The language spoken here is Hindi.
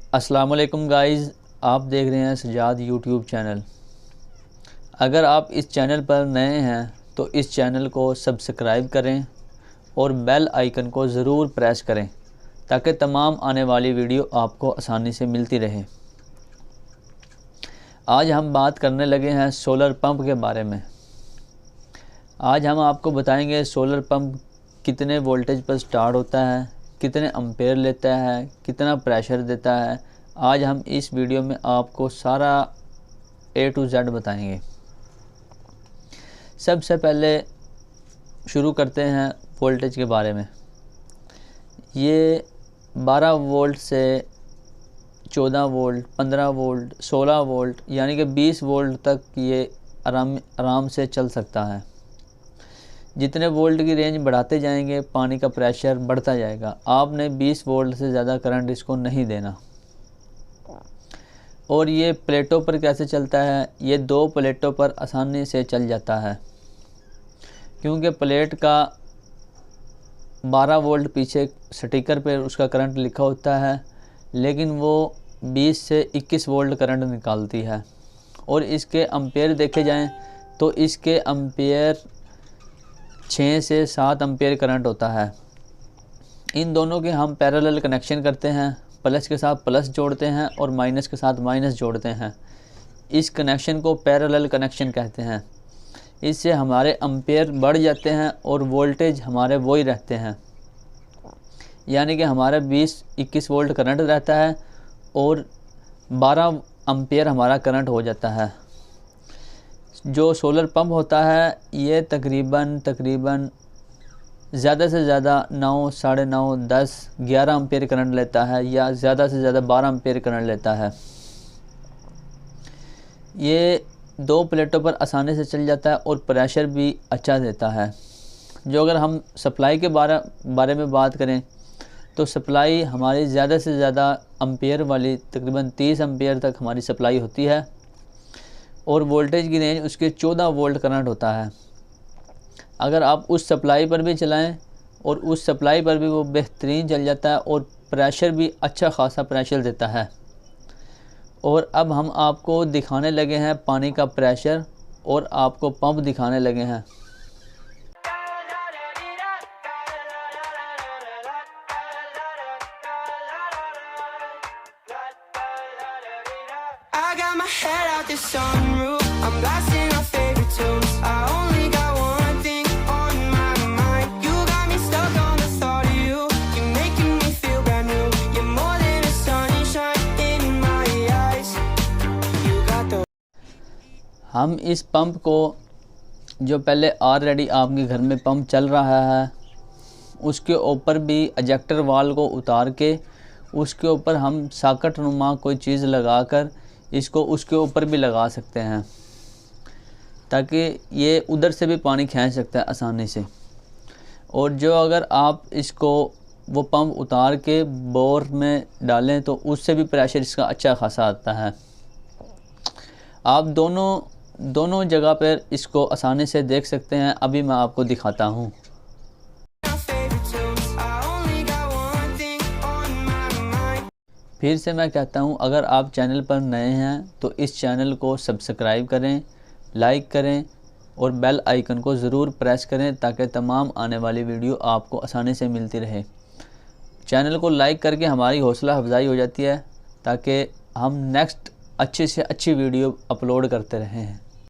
अस्सलाम वालेकुम गाइज़, आप देख रहे हैं सजाद यूट्यूब चैनल। अगर आप इस चैनल पर नए हैं तो इस चैनल को सब्सक्राइब करें और बेल आइकन को ज़रूर प्रेस करें ताकि तमाम आने वाली वीडियो आपको आसानी से मिलती रहे। आज हम बात करने लगे हैं सोलर पंप के बारे में। आज हम आपको बताएंगे सोलर पंप कितने वोल्टेज पर स्टार्ट होता है, कितने एम्पेयर लेता है, कितना प्रेशर देता है। आज हम इस वीडियो में आपको सारा A to Z बताएंगे। सबसे पहले शुरू करते हैं वोल्टेज के बारे में। ये 12 वोल्ट से 14 वोल्ट, 15 वोल्ट, 16 वोल्ट यानी कि 20 वोल्ट तक ये आराम से चल सकता है। जितने वोल्ट की रेंज बढ़ाते जाएंगे पानी का प्रेशर बढ़ता जाएगा। आपने 20 वोल्ट से ज़्यादा करंट इसको नहीं देना। और ये प्लेटों पर कैसे चलता है? ये 2 प्लेटों पर आसानी से चल जाता है क्योंकि प्लेट का 12 वोल्ट पीछे स्टिकर पर उसका करंट लिखा होता है, लेकिन वो 20 से 21 वोल्ट करंट निकालती है। और इसके एम्पेयर देखे जाएं तो इसके एम्पेयर 6 से 7 एम्पेयर करंट होता है। इन दोनों के हम पैरेलल कनेक्शन करते हैं, प्लस के साथ प्लस जोड़ते हैं और माइनस के साथ माइनस जोड़ते हैं। इस कनेक्शन को पैरेलल कनेक्शन कहते हैं। इससे हमारे एम्पेयर बढ़ जाते हैं और वोल्टेज हमारे वही रहते हैं, यानी कि हमारा 20-21 वोल्ट करंट रहता है और 12 एम्पेयर हमारा करंट हो जाता है। जो सोलर पंप होता है ये तकरीबन ज़्यादा से ज़्यादा 9, साढ़े 9, 10, 11 एम्पेयर करंट लेता है या ज़्यादा से ज़्यादा 12 एम्पेयर करंट लेता है। ये 2 प्लेटों पर आसानी से चल जाता है और प्रेशर भी अच्छा देता है। जो अगर हम सप्लाई के बारे में बात करें तो सप्लाई हमारी ज़्यादा से ज़्यादा एम्पेयर वाली तकरीबन 30 एम्पेयर तक हमारी सप्लाई होती है और वोल्टेज की रेंज उसके 14 वोल्ट करंट होता है। अगर आप उस सप्लाई पर भी चलाएं और उस सप्लाई पर भी वो बेहतरीन चल जाता है और प्रेशर भी अच्छा खासा प्रेशर देता है। और अब हम आपको दिखाने लगे हैं पानी का प्रेशर और आपको पंप दिखाने लगे हैं। I got my head out the sunroof. I'm blasting our favorite tunes. I only got one thing on my mind. You got me stuck on the thought of you. You're making me feel brand new. You're more than a sunshine in my eyes. You got the हम इस पंप को जो पहले ऑलरेडी आपके घर में पंप चल रहा है उसके ऊपर भी एजेक्टर वाल को उतार के उसके ऊपर हम साकट नुमा कोई चीज़ लगाकर इसको उसके ऊपर भी लगा सकते हैं ताकि ये उधर से भी पानी खींच सकता है आसानी से। और जो अगर आप इसको वो पंप उतार के बोर में डालें तो उससे भी प्रेशर इसका अच्छा खासा आता है। आप दोनों जगह पर इसको आसानी से देख सकते हैं। अभी मैं आपको दिखाता हूँ। फिर से मैं कहता हूँ, अगर आप चैनल पर नए हैं तो इस चैनल को सब्सक्राइब करें, लाइक करें और बेल आइकन को ज़रूर प्रेस करें ताकि तमाम आने वाली वीडियो आपको आसानी से मिलती रहे। चैनल को लाइक करके हमारी हौसला अफजाई हो जाती है ताकि हम नेक्स्ट अच्छी से अच्छी वीडियो अपलोड करते रहें।